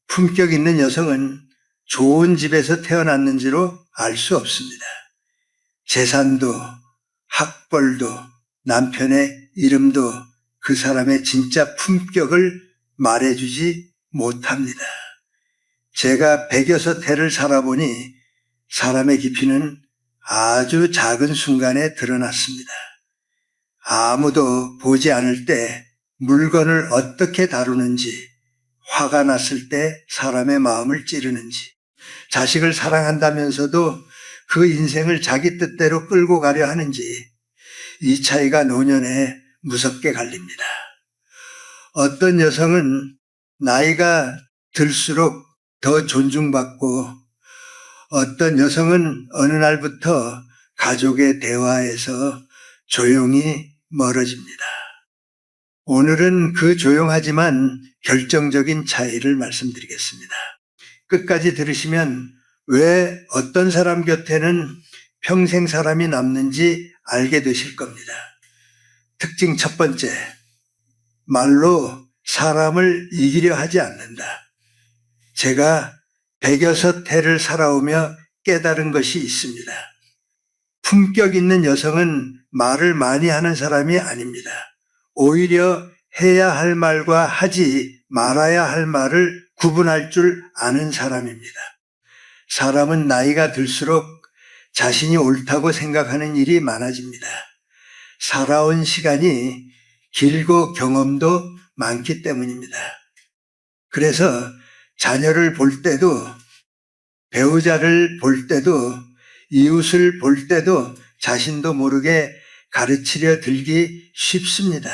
품격 있는 여성은 좋은 집에서 태어났는지로 알 수 없습니다. 재산도 학벌도 남편의 이름도 그 사람의 진짜 품격을 말해주지 못합니다. 제가 100여섯 해를 살아보니 사람의 깊이는 아주 작은 순간에 드러났습니다. 아무도 보지 않을 때 물건을 어떻게 다루는지, 화가 났을 때 사람의 마음을 찌르는지, 자식을 사랑한다면서도 그 인생을 자기 뜻대로 끌고 가려 하는지, 이 차이가 노년에 무섭게 갈립니다. 어떤 여성은 나이가 들수록 더 존중받고, 어떤 여성은 어느 날부터 가족의 대화에서 조용히 멀어집니다. 오늘은 그 조용하지만 결정적인 차이를 말씀드리겠습니다. 끝까지 들으시면 왜 어떤 사람 곁에는 평생 사람이 남는지 알게 되실 겁니다. 특징 첫 번째, 말로 사람을 이기려 하지 않는다. 제가 100여섯 해를 살아오며 깨달은 것이 있습니다. 품격 있는 여성은 말을 많이 하는 사람이 아닙니다. 오히려 해야 할 말과 하지 말아야 할 말을 구분할 줄 아는 사람입니다. 사람은 나이가 들수록 자신이 옳다고 생각하는 일이 많아집니다. 살아온 시간이 길고 경험도 많기 때문입니다. 그래서 자녀를 볼 때도, 배우자를 볼 때도, 이웃을 볼 때도 자신도 모르게 가르치려 들기 쉽습니다.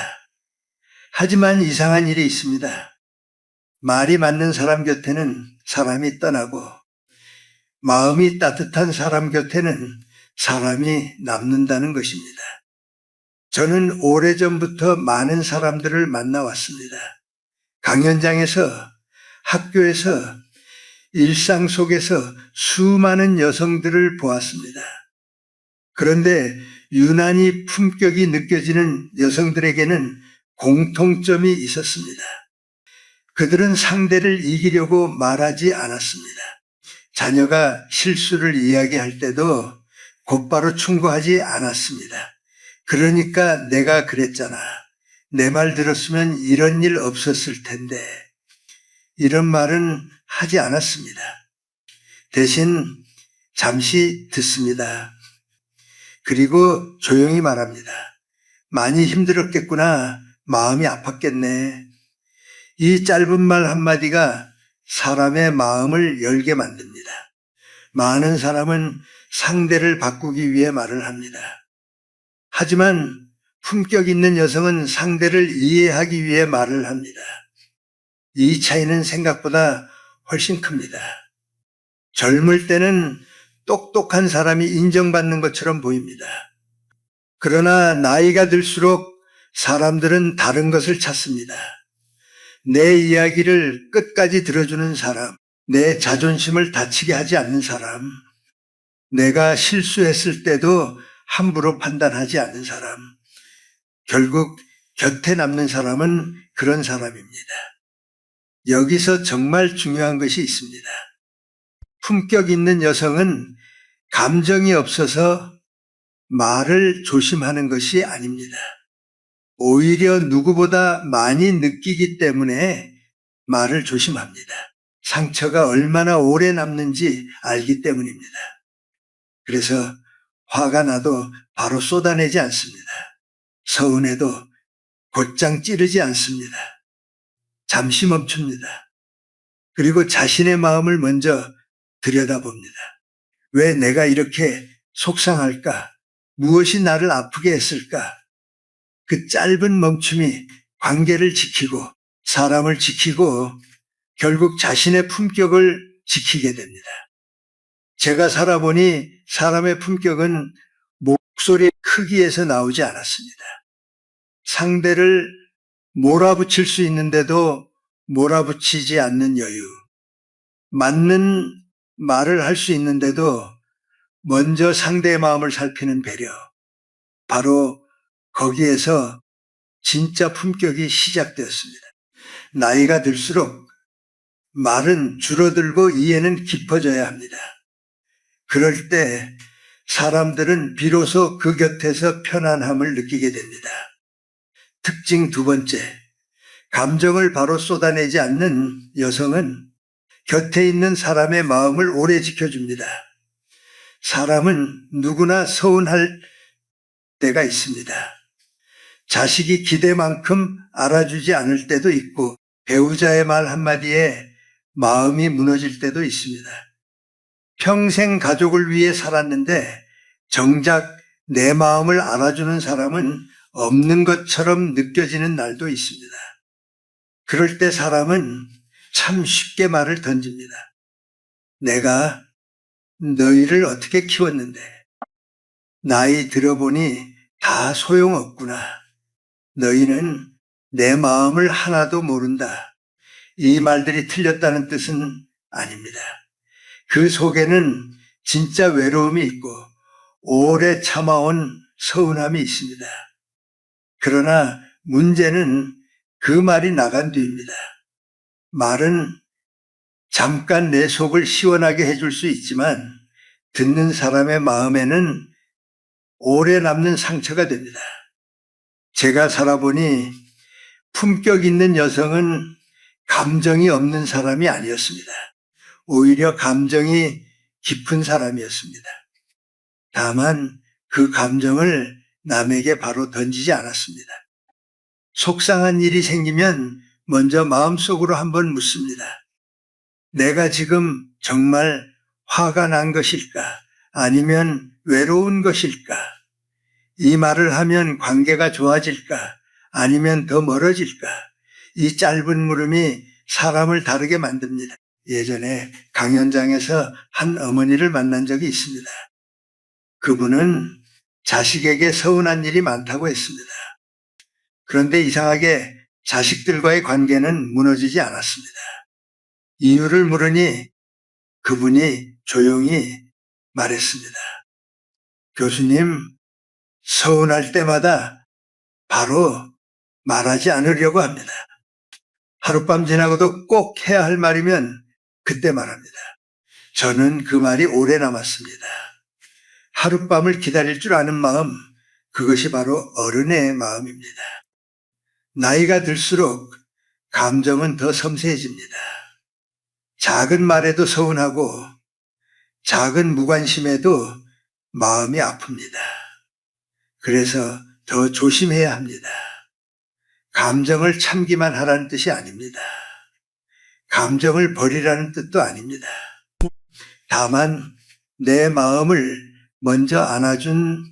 하지만 이상한 일이 있습니다. 말이 맞는 사람 곁에는 사람이 떠나고, 마음이 따뜻한 사람 곁에는 사람이 남는다는 것입니다. 저는 오래전부터 많은 사람들을 만나왔습니다. 강연장에서, 학교에서, 일상 속에서 수많은 여성들을 보았습니다. 그런데 유난히 품격이 느껴지는 여성들에게는 공통점이 있었습니다. 그들은 상대를 이기려고 말하지 않았습니다. 자녀가 실수를 이야기할 때도 곧바로 충고하지 않았습니다. 그러니까 내가 그랬잖아. 내 말 들었으면 이런 일 없었을 텐데. 이런 말은 하지 않았습니다. 대신 잠시 듣습니다. 그리고 조용히 말합니다. 많이 힘들었겠구나. 마음이 아팠겠네. 이 짧은 말 한마디가 사람의 마음을 열게 만듭니다. 많은 사람은 상대를 바꾸기 위해 말을 합니다. 하지만 품격 있는 여성은 상대를 이해하기 위해 말을 합니다. 이 차이는 생각보다 훨씬 큽니다. 젊을 때는 똑똑한 사람이 인정받는 것처럼 보입니다. 그러나 나이가 들수록 사람들은 다른 것을 찾습니다. 내 이야기를 끝까지 들어주는 사람, 내 자존심을 다치게 하지 않는 사람, 내가 실수했을 때도 함부로 판단하지 않는 사람, 결국 곁에 남는 사람은 그런 사람입니다. 여기서 정말 중요한 것이 있습니다. 품격 있는 여성은 감정이 없어서 말을 조심하는 것이 아닙니다. 오히려 누구보다 많이 느끼기 때문에 말을 조심합니다. 상처가 얼마나 오래 남는지 알기 때문입니다. 그래서 화가 나도 바로 쏟아내지 않습니다. 서운해도 곧장 찌르지 않습니다. 잠시 멈춥니다. 그리고 자신의 마음을 먼저 들여다봅니다. 왜 내가 이렇게 속상할까? 무엇이 나를 아프게 했을까? 그 짧은 멈춤이 관계를 지키고 사람을 지키고 결국 자신의 품격을 지키게 됩니다. 제가 살아보니 사람의 품격은 목소리의 크기에서 나오지 않았습니다. 상대를 몰아붙일 수 있는데도 몰아붙이지 않는 여유, 맞는 말을 할 수 있는데도 먼저 상대의 마음을 살피는 배려, 바로 거기에서 진짜 품격이 시작되었습니다. 나이가 들수록 말은 줄어들고 이해는 깊어져야 합니다. 그럴 때 사람들은 비로소 그 곁에서 편안함을 느끼게 됩니다. 특징 두 번째, 감정을 바로 쏟아내지 않는 여성은 곁에 있는 사람의 마음을 오래 지켜줍니다. 사람은 누구나 서운할 때가 있습니다. 자식이 기대만큼 알아주지 않을 때도 있고 배우자의 말 한마디에 마음이 무너질 때도 있습니다. 평생 가족을 위해 살았는데 정작 내 마음을 알아주는 사람은 없는 것처럼 느껴지는 날도 있습니다. 그럴 때 사람은 참 쉽게 말을 던집니다. 내가 너희를 어떻게 키웠는데 나이 들어보니 다 소용없구나. 너희는 내 마음을 하나도 모른다. 이 말들이 틀렸다는 뜻은 아닙니다. 그 속에는 진짜 외로움이 있고 오래 참아온 서운함이 있습니다. 그러나 문제는 그 말이 나간 뒤입니다. 말은 잠깐 내 속을 시원하게 해줄 수 있지만 듣는 사람의 마음에는 오래 남는 상처가 됩니다. 제가 살아보니 품격 있는 여성은 감정이 없는 사람이 아니었습니다. 오히려 감정이 깊은 사람이었습니다. 다만 그 감정을 남에게 바로 던지지 않았습니다. 속상한 일이 생기면 먼저 마음속으로 한번 묻습니다. 내가 지금 정말 화가 난 것일까? 아니면 외로운 것일까? 이 말을 하면 관계가 좋아질까? 아니면 더 멀어질까? 이 짧은 물음이 사람을 다르게 만듭니다. 예전에 강연장에서 한 어머니를 만난 적이 있습니다. 그분은 자식에게 서운한 일이 많다고 했습니다. 그런데 이상하게 자식들과의 관계는 무너지지 않았습니다. 이유를 물으니 그분이 조용히 말했습니다. 교수님, 서운할 때마다 바로 말하지 않으려고 합니다. 하룻밤 지나고도 꼭 해야 할 말이면 그때 말합니다. 저는 그 말이 오래 남았습니다. 하룻밤을 기다릴 줄 아는 마음, 그것이 바로 어른의 마음입니다. 나이가 들수록 감정은 더 섬세해집니다. 작은 말에도 서운하고 작은 무관심에도 마음이 아픕니다. 그래서 더 조심해야 합니다. 감정을 참기만 하라는 뜻이 아닙니다. 감정을 버리라는 뜻도 아닙니다. 다만 내 마음을 먼저 안아준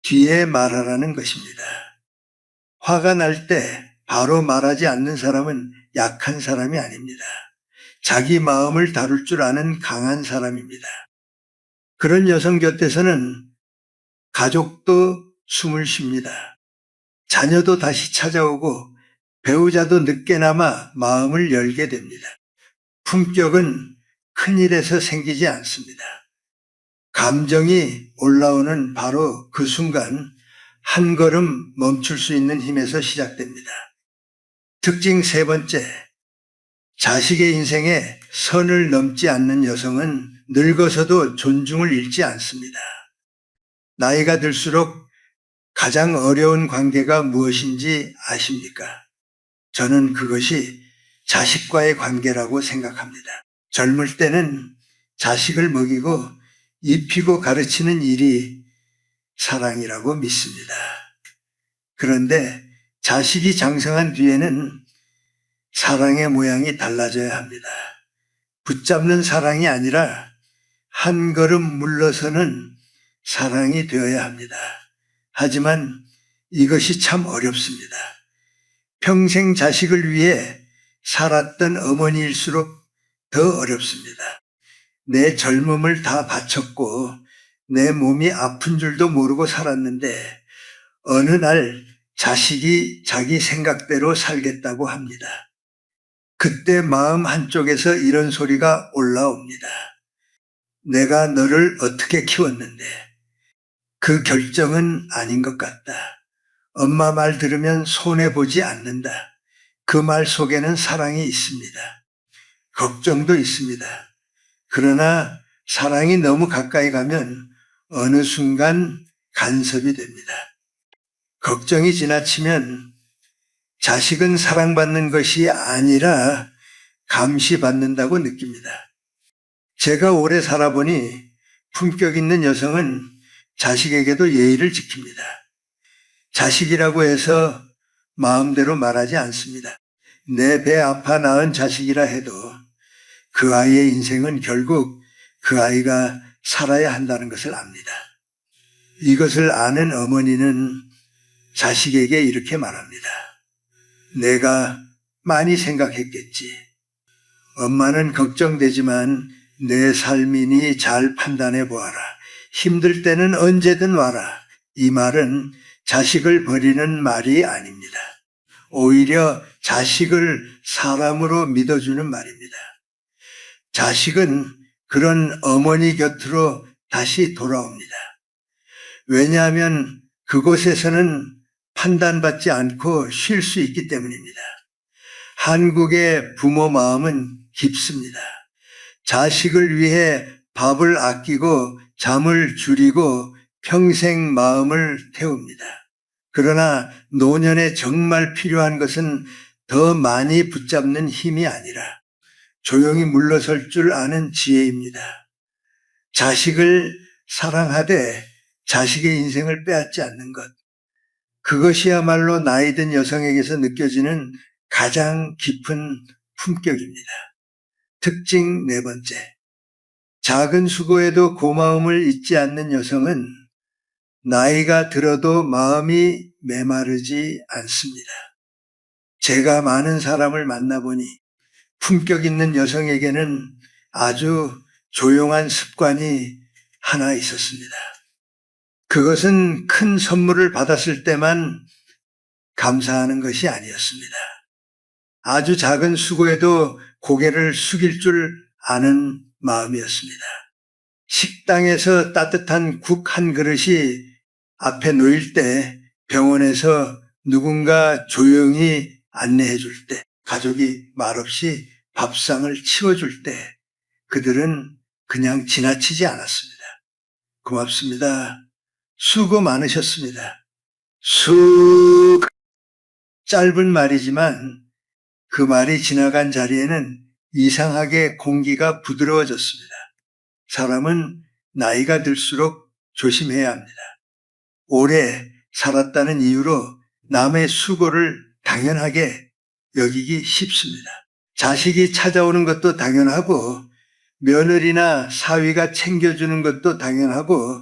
뒤에 말하라는 것입니다. 화가 날 때 바로 말하지 않는 사람은 약한 사람이 아닙니다. 자기 마음을 다룰 줄 아는 강한 사람입니다. 그런 여성 곁에서는 가족도 숨을 쉽니다. 자녀도 다시 찾아오고 배우자도 늦게나마 마음을 열게 됩니다. 품격은 큰 일에서 생기지 않습니다. 감정이 올라오는 바로 그 순간 한 걸음 멈출 수 있는 힘에서 시작됩니다. 특징 세 번째, 자식의 인생에 선을 넘지 않는 여성은 늙어서도 존중을 잃지 않습니다. 나이가 들수록 가장 어려운 관계가 무엇인지 아십니까? 저는 그것이 자식과의 관계라고 생각합니다. 젊을 때는 자식을 먹이고 입히고 가르치는 일이 사랑이라고 믿습니다. 그런데 자식이 장성한 뒤에는 사랑의 모양이 달라져야 합니다. 붙잡는 사랑이 아니라 한 걸음 물러서는 사랑이 되어야 합니다. 하지만 이것이 참 어렵습니다. 평생 자식을 위해 살았던 어머니일수록 더 어렵습니다. 내 젊음을 다 바쳤고 내 몸이 아픈 줄도 모르고 살았는데 어느 날 자식이 자기 생각대로 살겠다고 합니다. 그때 마음 한쪽에서 이런 소리가 올라옵니다. 내가 너를 어떻게 키웠는데 그 결정은 아닌 것 같다. 엄마 말 들으면 손해보지 않는다. 그 말 속에는 사랑이 있습니다. 걱정도 있습니다. 그러나 사랑이 너무 가까이 가면 어느 순간 간섭이 됩니다. 걱정이 지나치면 자식은 사랑받는 것이 아니라 감시받는다고 느낍니다. 제가 오래 살아보니 품격 있는 여성은 자식에게도 예의를 지킵니다. 자식이라고 해서 마음대로 말하지 않습니다. 내 배 아파 낳은 자식이라 해도 그 아이의 인생은 결국 그 아이가 살아야 한다는 것을 압니다. 이것을 아는 어머니는 자식에게 이렇게 말합니다. 내가 많이 생각했겠지. 엄마는 걱정되지만 내 삶이니 잘 판단해 보아라. 힘들 때는 언제든 와라. 이 말은 자식을 버리는 말이 아닙니다. 오히려 자식을 사람으로 믿어주는 말입니다. 자식은 그런 어머니 곁으로 다시 돌아옵니다. 왜냐하면 그곳에서는 판단받지 않고 쉴 수 있기 때문입니다. 한국의 부모 마음은 깊습니다. 자식을 위해 밥을 아끼고 잠을 줄이고 평생 마음을 태웁니다. 그러나 노년에 정말 필요한 것은 더 많이 붙잡는 힘이 아니라 조용히 물러설 줄 아는 지혜입니다. 자식을 사랑하되 자식의 인생을 빼앗지 않는 것. 그것이야말로 나이 든 여성에게서 느껴지는 가장 깊은 품격입니다. 특징 네 번째. 작은 수고에도 고마움을 잊지 않는 여성은 나이가 들어도 마음이 메마르지 않습니다. 제가 많은 사람을 만나보니 품격 있는 여성에게는 아주 조용한 습관이 하나 있었습니다. 그것은 큰 선물을 받았을 때만 감사하는 것이 아니었습니다. 아주 작은 수고에도 고개를 숙일 줄 아는 마음이었습니다. 식당에서 따뜻한 국 한 그릇이 앞에 놓일 때, 병원에서 누군가 조용히 안내해 줄 때, 가족이 말없이 밥상을 치워줄 때 그들은 그냥 지나치지 않았습니다. 고맙습니다. 수고 많으셨습니다. 짧은 말이지만 그 말이 지나간 자리에는 이상하게 공기가 부드러워졌습니다. 사람은 나이가 들수록 조심해야 합니다. 오래 살았다는 이유로 남의 수고를 당연하게 여기기 쉽습니다. 자식이 찾아오는 것도 당연하고 며느리나 사위가 챙겨주는 것도 당연하고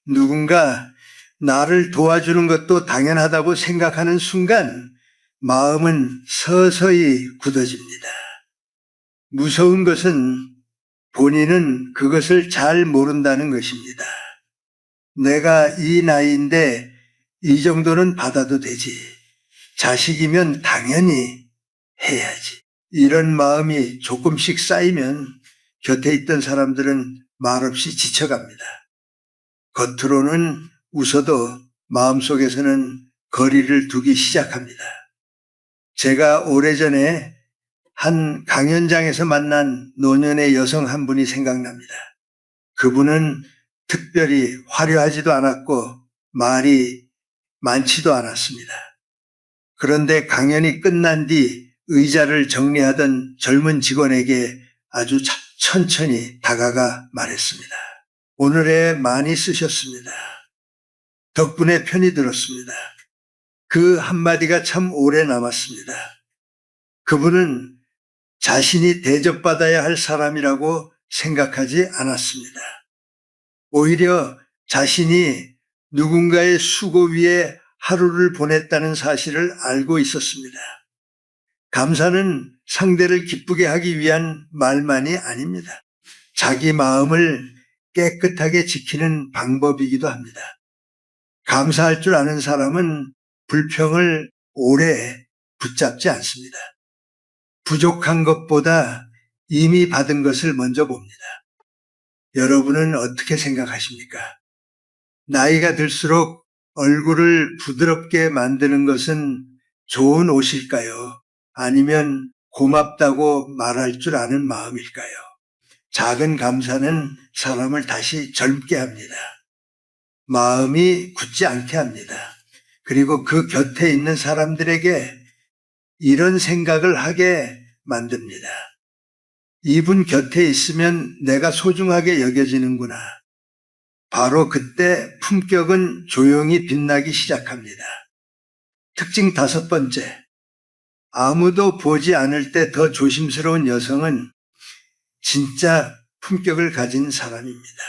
누군가 나를 도와주는 것도 당연하다고 생각하는 순간 마음은 서서히 굳어집니다. 무서운 것은 본인은 그것을 잘 모른다는 것입니다. 내가 이 나이인데 이 정도는 받아도 되지. 자식이면 당연히 해야지. 이런 마음이 조금씩 쌓이면 곁에 있던 사람들은 말없이 지쳐갑니다. 겉으로는 웃어도 마음속에서는 거리를 두기 시작합니다. 제가 오래전에 한 강연장에서 만난 노년의 여성 한 분이 생각납니다. 그분은 특별히 화려하지도 않았고 말이 많지도 않았습니다. 그런데 강연이 끝난 뒤 의자를 정리하던 젊은 직원에게 아주 천천히 다가가 말했습니다. 오늘에 많이 쓰셨습니다. 덕분에 편히 들었습니다. 그 한마디가 참 오래 남았습니다. 그분은 자신이 대접받아야 할 사람이라고 생각하지 않았습니다. 오히려 자신이 누군가의 수고 위에 하루를 보냈다는 사실을 알고 있었습니다. 감사는 상대를 기쁘게 하기 위한 말만이 아닙니다. 자기 마음을 깨끗하게 지키는 방법이기도 합니다. 감사할 줄 아는 사람은 불평을 오래 붙잡지 않습니다. 부족한 것보다 이미 받은 것을 먼저 봅니다. 여러분은 어떻게 생각하십니까? 나이가 들수록 얼굴을 부드럽게 만드는 것은 좋은 옷일까요? 아니면 고맙다고 말할 줄 아는 마음일까요? 작은 감사는 사람을 다시 젊게 합니다. 마음이 굳지 않게 합니다. 그리고 그 곁에 있는 사람들에게 이런 생각을 하게 만듭니다. 이분 곁에 있으면 내가 소중하게 여겨지는구나. 바로 그때 품격은 조용히 빛나기 시작합니다. 특징 5번째. 아무도 보지 않을 때 더 조심스러운 여성은 진짜 품격을 가진 사람입니다.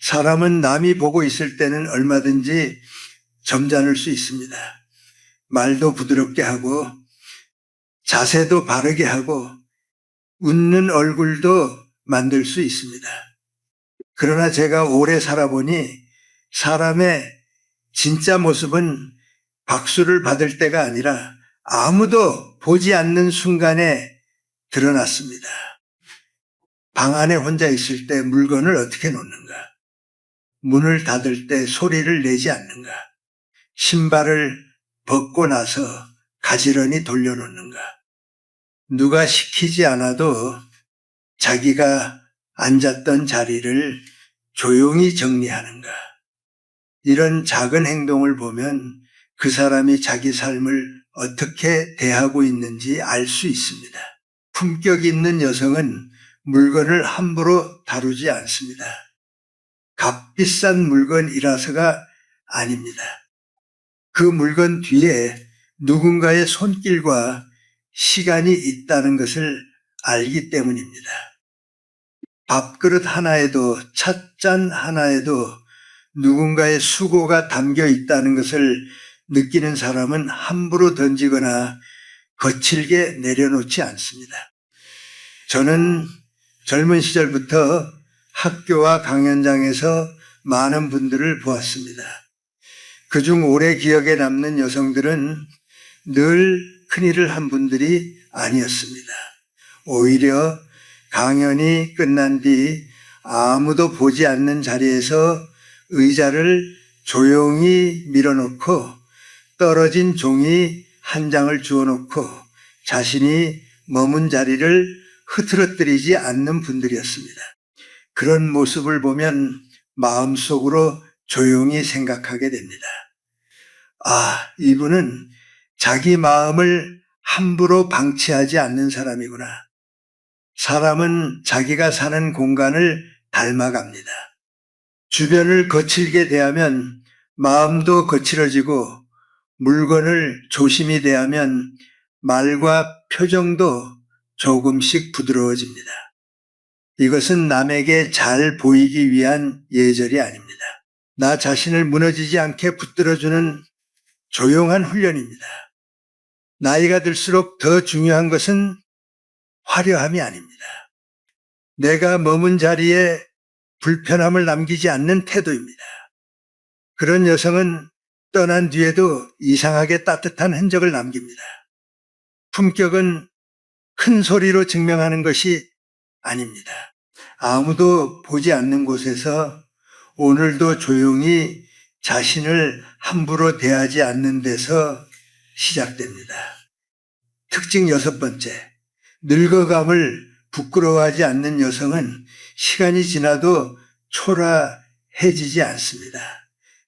사람은 남이 보고 있을 때는 얼마든지 점잖을 수 있습니다. 말도 부드럽게 하고 자세도 바르게 하고 웃는 얼굴도 만들 수 있습니다. 그러나 제가 오래 살아보니 사람의 진짜 모습은 박수를 받을 때가 아니라 아무도 보지 않는 순간에 드러났습니다. 방 안에 혼자 있을 때 물건을 어떻게 놓는가? 문을 닫을 때 소리를 내지 않는가? 신발을 벗고 나서 가지런히 돌려놓는가? 누가 시키지 않아도 자기가 앉았던 자리를 조용히 정리하는가? 이런 작은 행동을 보면 그 사람이 자기 삶을 어떻게 대하고 있는지 알 수 있습니다. 품격 있는 여성은 물건을 함부로 다루지 않습니다. 값비싼 물건이라서가 아닙니다. 그 물건 뒤에 누군가의 손길과 시간이 있다는 것을 알기 때문입니다. 밥그릇 하나에도 찻잔 하나에도 누군가의 수고가 담겨 있다는 것을 느끼는 사람은 함부로 던지거나 거칠게 내려놓지 않습니다. 저는 젊은 시절부터 학교와 강연장에서 많은 분들을 보았습니다. 그중 오래 기억에 남는 여성들은 늘 큰일을 한 분들이 아니었습니다. 오히려 강연이 끝난 뒤 아무도 보지 않는 자리에서 의자를 조용히 밀어놓고 떨어진 종이 한 장을 주워놓고 자신이 머문 자리를 흐트러뜨리지 않는 분들이었습니다. 그런 모습을 보면 마음속으로 조용히 생각하게 됩니다. 아, 이분은 자기 마음을 함부로 방치하지 않는 사람이구나. 사람은 자기가 사는 공간을 닮아갑니다. 주변을 거칠게 대하면 마음도 거칠어지고 물건을 조심히 대하면 말과 표정도 조금씩 부드러워집니다. 이것은 남에게 잘 보이기 위한 예절이 아닙니다. 나 자신을 무너지지 않게 붙들어주는 조용한 훈련입니다. 나이가 들수록 더 중요한 것은 화려함이 아닙니다. 내가 머문 자리에 불편함을 남기지 않는 태도입니다. 그런 여성은 떠난 뒤에도 이상하게 따뜻한 흔적을 남깁니다. 품격은 큰 소리로 증명하는 것이 아닙니다. 아무도 보지 않는 곳에서 오늘도 조용히 자신을 함부로 대하지 않는 데서 시작됩니다. 특징 6번째, 늙어감을 부끄러워하지 않는 여성은 시간이 지나도 초라해지지 않습니다.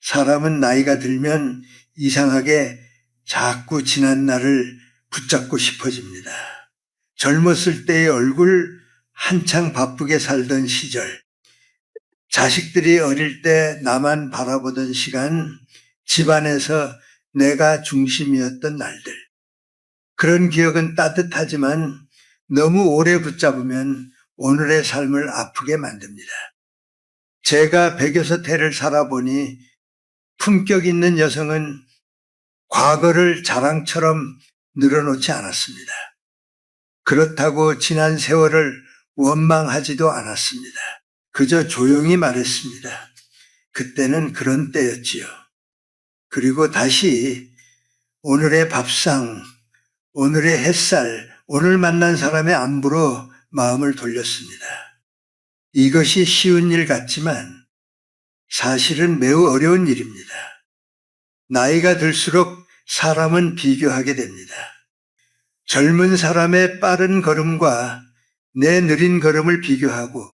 사람은 나이가 들면 이상하게 자꾸 지난 날을 붙잡고 싶어집니다. 젊었을 때의 얼굴, 한창 바쁘게 살던 시절, 자식들이 어릴 때 나만 바라보던 시간, 집안에서 내가 중심이었던 날들. 그런 기억은 따뜻하지만 너무 오래 붙잡으면 오늘의 삶을 아프게 만듭니다. 제가 100여섯 해를 살아보니 품격 있는 여성은 과거를 자랑처럼 늘어놓지 않았습니다. 그렇다고 지난 세월을 원망하지도 않았습니다. 그저 조용히 말했습니다. 그때는 그런 때였지요. 그리고 다시 오늘의 밥상, 오늘의 햇살, 오늘 만난 사람의 안부로 마음을 돌렸습니다. 이것이 쉬운 일 같지만 사실은 매우 어려운 일입니다. 나이가 들수록 사람은 비교하게 됩니다. 젊은 사람의 빠른 걸음과 내 느린 걸음을 비교하고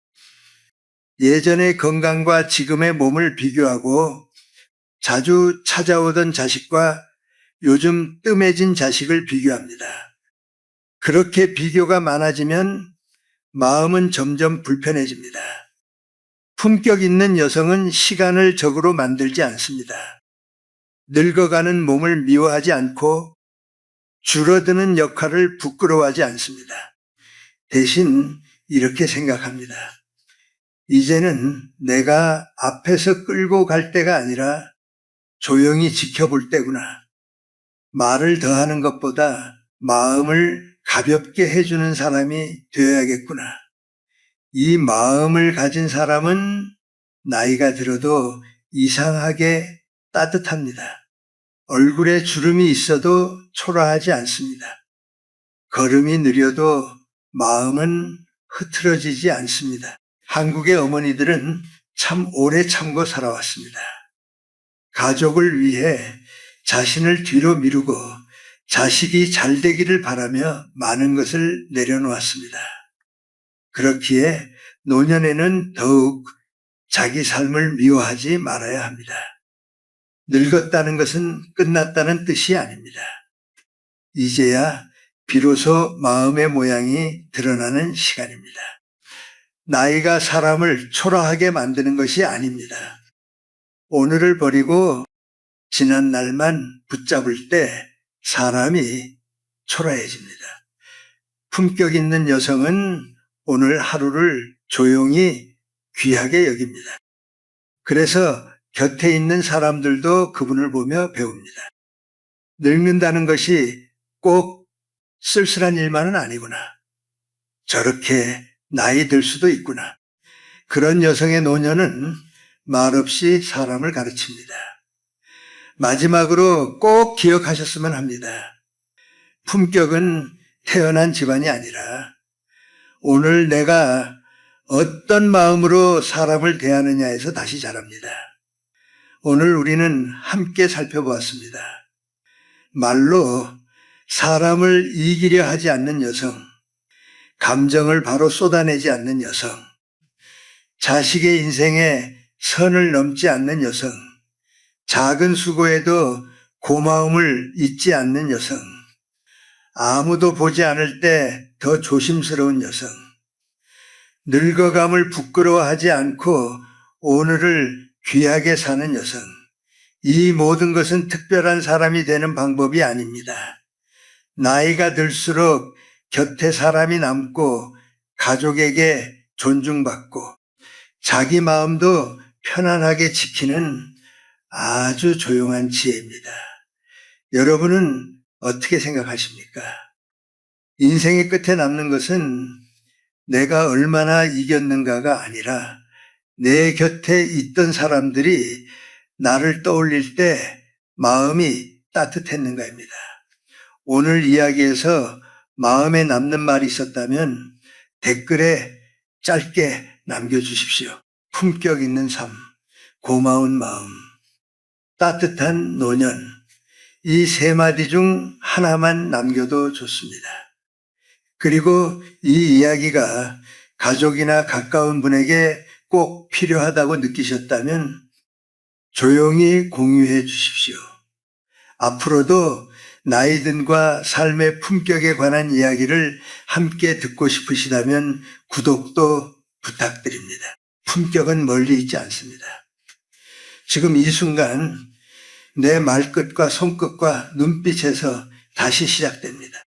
예전의 건강과 지금의 몸을 비교하고 자주 찾아오던 자식과 요즘 뜸해진 자식을 비교합니다. 그렇게 비교가 많아지면 마음은 점점 불편해집니다. 품격 있는 여성은 시간을 적으로 만들지 않습니다. 늙어가는 몸을 미워하지 않고 줄어드는 역할을 부끄러워하지 않습니다. 대신 이렇게 생각합니다. 이제는 내가 앞에서 끌고 갈 때가 아니라 조용히 지켜볼 때구나. 말을 더하는 것보다 마음을 가볍게 해주는 사람이 되어야겠구나. 이 마음을 가진 사람은 나이가 들어도 이상하게 따뜻합니다. 얼굴에 주름이 있어도 초라하지 않습니다. 걸음이 느려도 마음은 흐트러지지 않습니다. 한국의 어머니들은 참 오래 참고 살아왔습니다. 가족을 위해 자신을 뒤로 미루고 자식이 잘 되기를 바라며 많은 것을 내려놓았습니다. 그렇기에 노년에는 더욱 자기 삶을 미워하지 말아야 합니다. 늙었다는 것은 끝났다는 뜻이 아닙니다. 이제야 비로소 마음의 모양이 드러나는 시간입니다. 나이가 사람을 초라하게 만드는 것이 아닙니다. 오늘을 버리고 지난 날만 붙잡을 때 사람이 초라해집니다. 품격 있는 여성은 오늘 하루를 조용히 귀하게 여깁니다. 그래서 곁에 있는 사람들도 그분을 보며 배웁니다. 늙는다는 것이 꼭 쓸쓸한 일만은 아니구나. 저렇게 나이 들 수도 있구나. 그런 여성의 노년은 말없이 사람을 가르칩니다. 마지막으로 꼭 기억하셨으면 합니다. 품격은 태어난 집안이 아니라 오늘 내가 어떤 마음으로 사람을 대하느냐에서 다시 자랍니다. 오늘 우리는 함께 살펴보았습니다. 말로 사람을 이기려 하지 않는 여성, 감정을 바로 쏟아내지 않는 여성, 자식의 인생에 선을 넘지 않는 여성, 작은 수고에도 고마움을 잊지 않는 여성, 아무도 보지 않을 때 더 조심스러운 여성, 늙어감을 부끄러워하지 않고 오늘을 귀하게 사는 여성, 이 모든 것은 특별한 사람이 되는 방법이 아닙니다. 나이가 들수록 곁에 사람이 남고 가족에게 존중받고 자기 마음도 편안하게 지키는 아주 조용한 지혜입니다. 여러분은 어떻게 생각하십니까? 인생의 끝에 남는 것은 내가 얼마나 이겼는가가 아니라 내 곁에 있던 사람들이 나를 떠올릴 때 마음이 따뜻했는가입니다. 오늘 이야기에서 마음에 남는 말이 있었다면 댓글에 짧게 남겨주십시오. 품격 있는 삶, 고마운 마음, 따뜻한 노년, 이 세 마디 중 하나만 남겨도 좋습니다. 그리고 이 이야기가 가족이나 가까운 분에게 꼭 필요하다고 느끼셨다면 조용히 공유해 주십시오. 앞으로도 나이든과 삶의 품격에 관한 이야기를 함께 듣고 싶으시다면 구독도 부탁드립니다. 품격은 멀리 있지 않습니다. 지금 이 순간 내 말끝과 손끝과 눈빛에서 다시 시작됩니다.